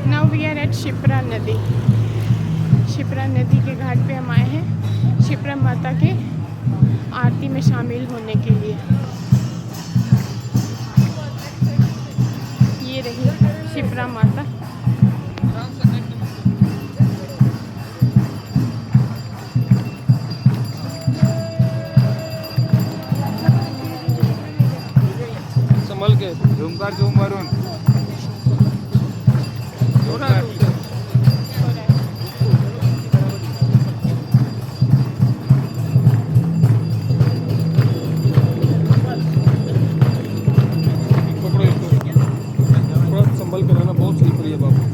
Now we are at Shipra नदी। शिप्रा नदी के घाट पे हम आए हैं शिप्रा माता के आरती में शामिल होने के लिए। ये रही शिप्रा माता। संभल के झुमकर झूम मारून संभल के रहना, बहुत स्लिपरी है बाबू।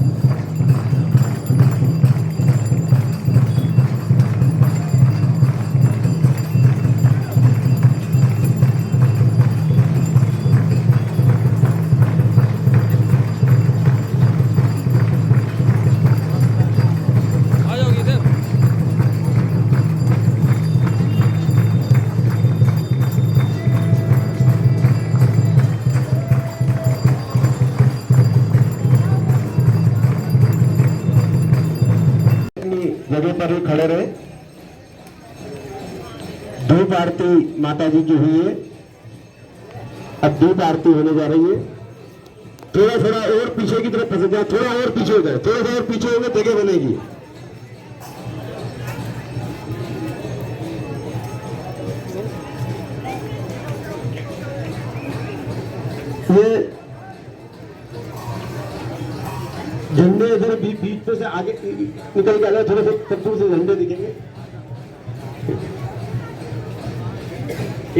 जगह पर ही खड़े रहे। धूप आरती माता जी की हुई है, अब धूप आरती होने जा रही है। थोड़ा थोड़ा और पीछे की तरफ फंस जाए, थोड़ा और पीछे हो जाए, थोड़ा सा और पीछे होंगे जगह बनेगी। ये झंडे इधर बीच में से आगे निकल के आ जाए, थोड़े से दूर से झंडे दिखेंगे।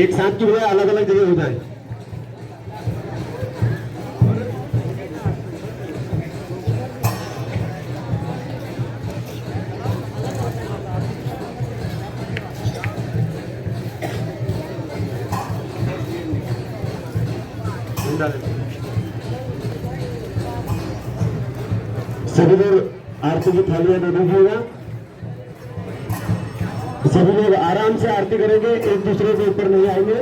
एक साथ की बजाय अलग अलग जगह हो जाए। सभी लोग आरती की थालियां दे दीजिएगा। सभी लोग आराम से आरती करेंगे, एक दूसरे के ऊपर नहीं आएंगे।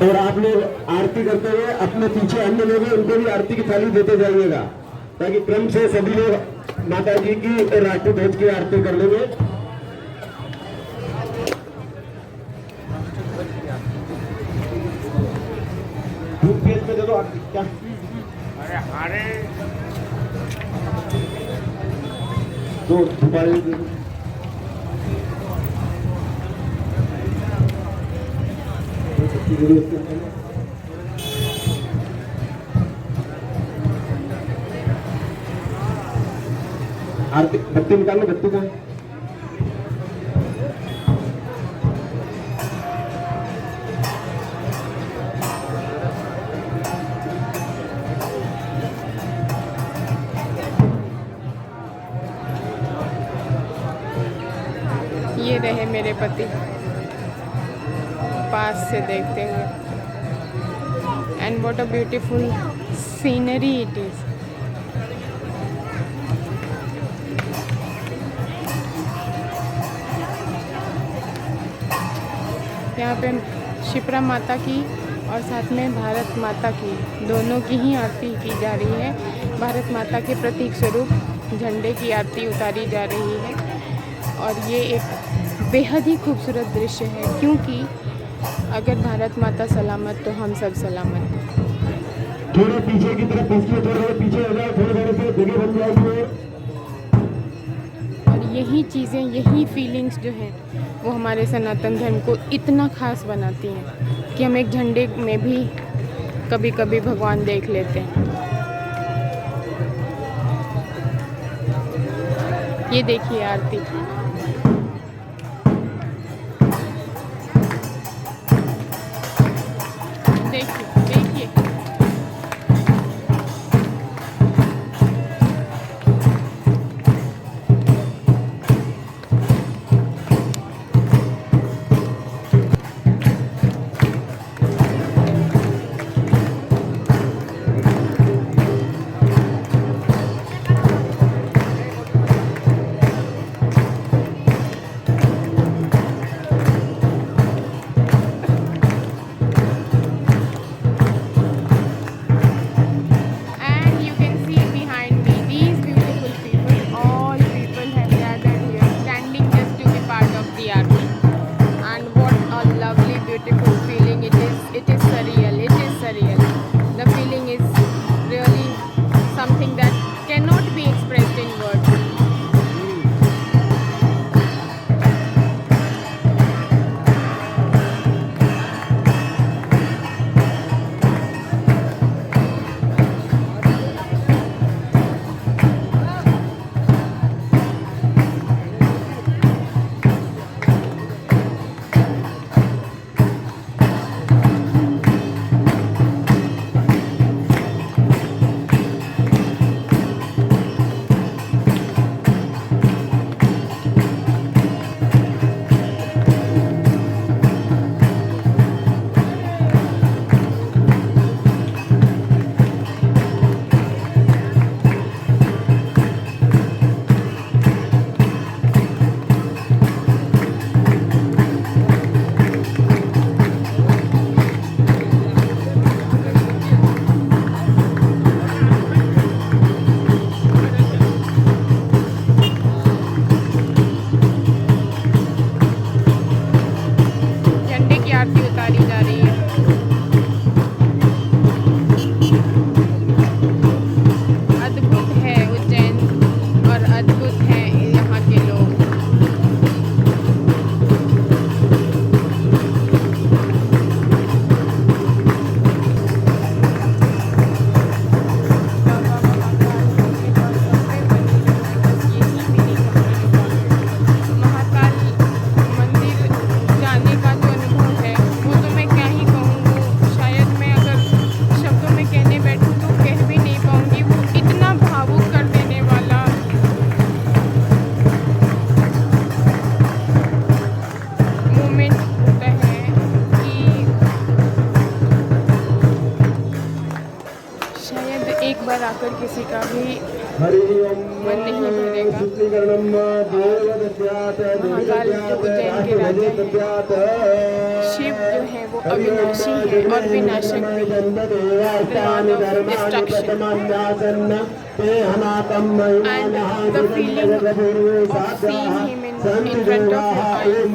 और आप लोग आरती करते हुए अपने पीछे अन्य लोग हैं उनको भी आरती की थाली देते जाइएगा, ताकि क्रम से सभी लोग माता जी की राष्ट्रीय ध्वज की आरती कर लेंगे। में दे दो क्या? अरे दो दुबारे दे दो। आरती बत्ती निकालो, बत्ती का ये रहे मेरे पति पास से देखते हुए। And what a beautiful scenery it is. यहाँ पे शिप्रा माता की और साथ में भारत माता की, दोनों की ही आरती की जा रही है। भारत माता के प्रतीक स्वरूप झंडे की आरती उतारी जा रही है। और ये एक बेहद ही खूबसूरत दृश्य है, क्योंकि अगर भारत माता सलामत तो हम सब सलामत। थोड़ा पीछे की तरफ थोड़ा पीछे हो जाए, थोड़े से जगह बन जाएगी। और यही चीज़ें, यही फीलिंग्स जो हैं वो हमारे सनातन धर्म को इतना खास बनाती हैं कि हम एक झंडे में भी कभी कभी भगवान देख लेते हैं। ये देखिए आरती। देखिए देखिए बार आकर किसी का भी हरि ओम मन नहीं भरेगा। शुद्धीकरणम देवदत्यात् महाकाल जो उज्जैन के राजा हैं, शिव जो है वो अविनाशी है और विनाशक भी, Lord of destruction. And the feeling of seeing him in front of your eyes is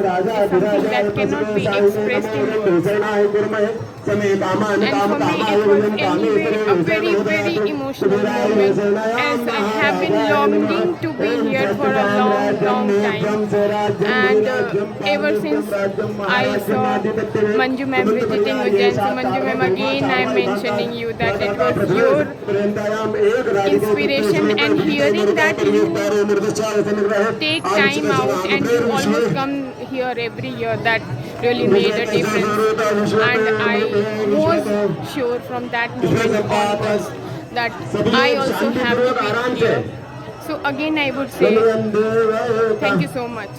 something that cannot be expressed in words. And for me it was anyway a very, very emotional moment, as I have been longing to be here for a long, long time. And ever since I saw Manju ma'am visiting Ujjain, so Manju ma'am, again I am mentioning you that it was your inspiration, and hearing that you take time out and you almost come here every year, that really made a difference. And I was sure from that moment onwards that I also have to be here. So again I would say thank you so much.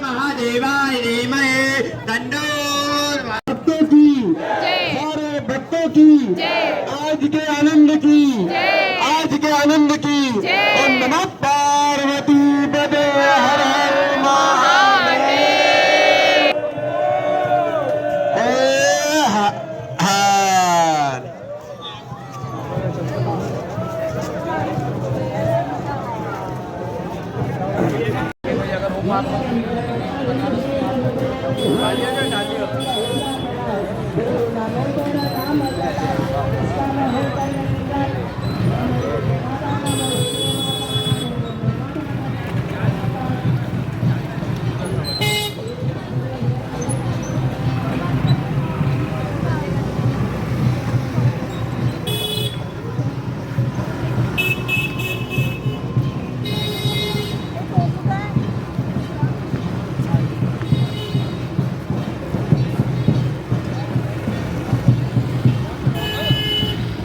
महादेवाय धीमहि तन्नो भक्तों की, जय सारे भक्तों की, जय आज के आनंद की, जय आज के आनंद की। जय। ओम नमः पार्वती पते हर हर महादेव।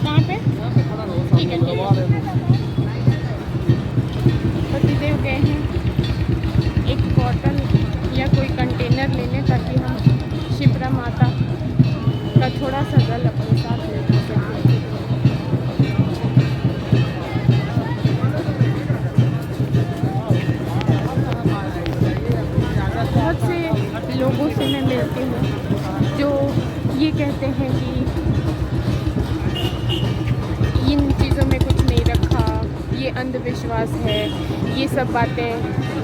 कहाँ पे? ठीक है, पतिदेव गए हैं एक बॉटल या कोई कंटेनर लेने, ताकि हम शिप्रा माता का थोड़ा सा जल अपने साथ ले सकें। बहुत से लोगों से मैं मिलती हूँ जो ये कहते हैं कि इन चीज़ों में कुछ नहीं रखा, ये अंधविश्वास है, ये सब बातें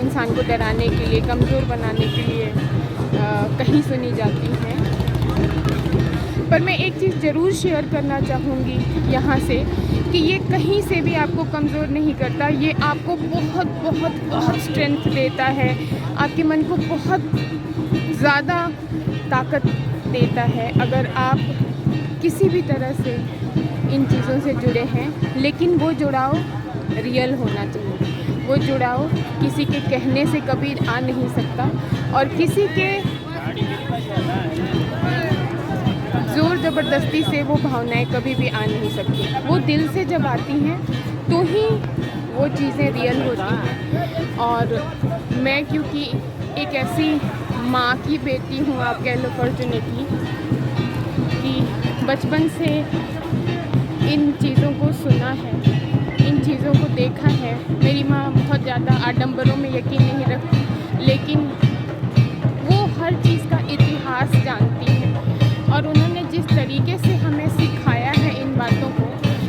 इंसान को डराने के लिए, कमज़ोर बनाने के लिए कहीं सुनी जाती हैं। पर मैं एक चीज़ ज़रूर शेयर करना चाहूँगी यहाँ से, कि ये कहीं से भी आपको कमज़ोर नहीं करता, ये आपको बहुत बहुत बहुत स्ट्रेंथ देता है, आपके मन को बहुत ज़्यादा ताकत देता है अगर आप किसी भी तरह से इन चीज़ों से जुड़े हैं। लेकिन वो जुड़ाव रियल होना चाहिए, वो जुड़ाव किसी के कहने से कभी आ नहीं सकता, और किसी के ज़ोर ज़बरदस्ती से वो भावनाएं कभी भी आ नहीं सकती। वो दिल से जब आती हैं तो ही वो चीज़ें रियल होती हैं। और मैं क्योंकि एक ऐसी माँ की बेटी हूँ, आप कह लो फॉर्चुनेटली, कि बचपन से इन चीज़ों को सुना है, इन चीज़ों को देखा है। मेरी माँ बहुत ज़्यादा आडंबरों में यकीन नहीं रखती, लेकिन वो हर चीज़ का इतिहास जानती है, और उन्होंने जिस तरीके से हमें सिखाया है इन बातों को,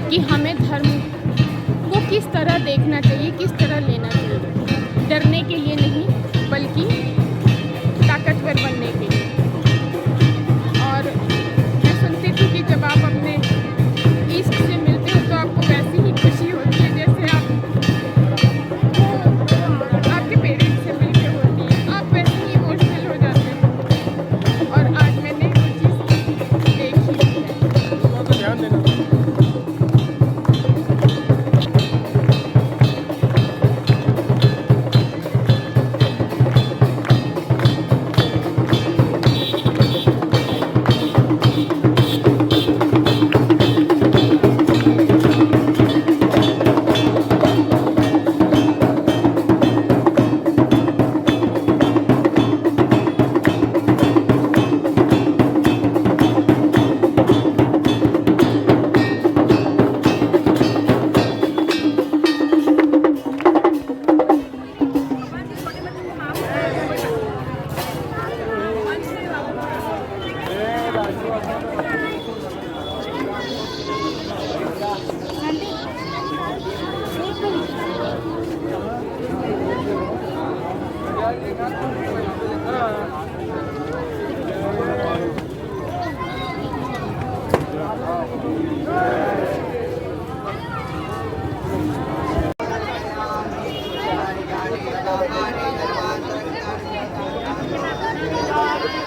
कि हमें धर्म को किस तरह देखना चाहिए, किस तरह लेना चाहिए, डरने के लिए नहीं बल्कि ताकतवर बनने के लिए। और मैं सुनती थी कि जब आप अपने ईस्ट से मिलते हो तो आपको वैसी ही खुशी होती है जैसे आप आपके पेरेंट्स से मिलके होती है, आप वैसे ही इमोशनल हो जाते हो। और आज मैंने वो चीज़ देखी है। ध्यान देना।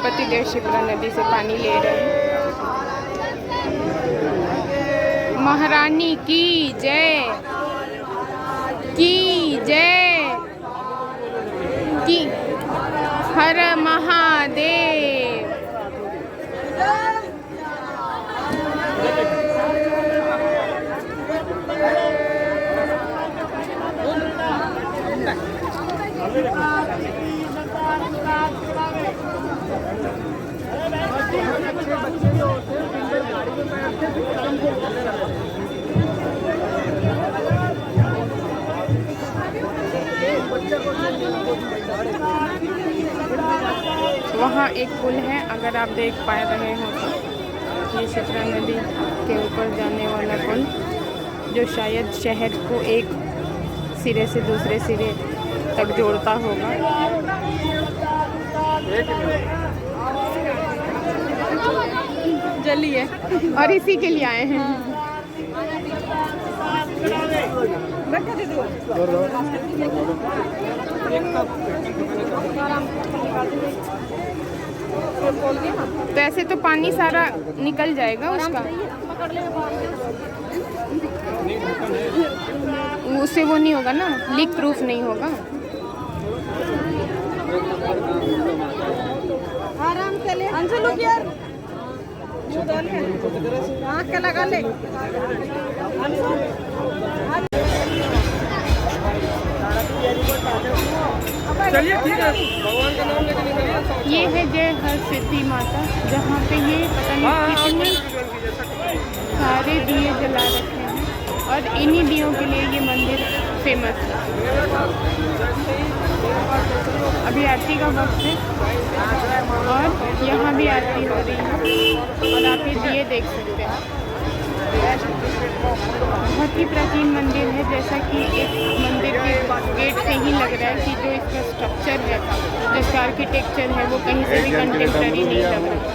पतिदेव शिप्रा नदी से पानी ले रहे हैं। महारानी की जय, की जय, की हर महादेव। वहाँ एक पुल है, अगर आप देख पा रहे हो तो ये शिप्रा नदी के ऊपर जाने वाला पुल, जो शायद शहर को एक सिरे से दूसरे सिरे तक जोड़ता होगा। जल्दी है और इसी के लिए आए हैं। तो ऐसे तो पानी सारा निकल जाएगा उसका, उससे वो नहीं होगा ना, लीक प्रूफ नहीं होगा। आराम से ले अंशु यार, आँख के लगा ले। चलिए ठीक है, भगवान का नाम लेके निकलिए। ये है जय हर सिद्धि माता, जहाँ पे ये पता नहीं कितने सारे दिए जला रखे हैं और इन्हीं दियों के लिए ये मंदिर फेमस है। अभी आरती का वक्त है और यहाँ भी आरती हो रही है और आप ये दिए देख सकते हैं। बहुत ही प्राचीन मंदिर है, जैसा कि एक मंदिर के गेट से ही लग रहा है कि जो इसका स्ट्रक्चर है, जो इसका आर्किटेक्चर है, वो कहीं से भी कंटेम्प्रेरी नहीं लग रहा है।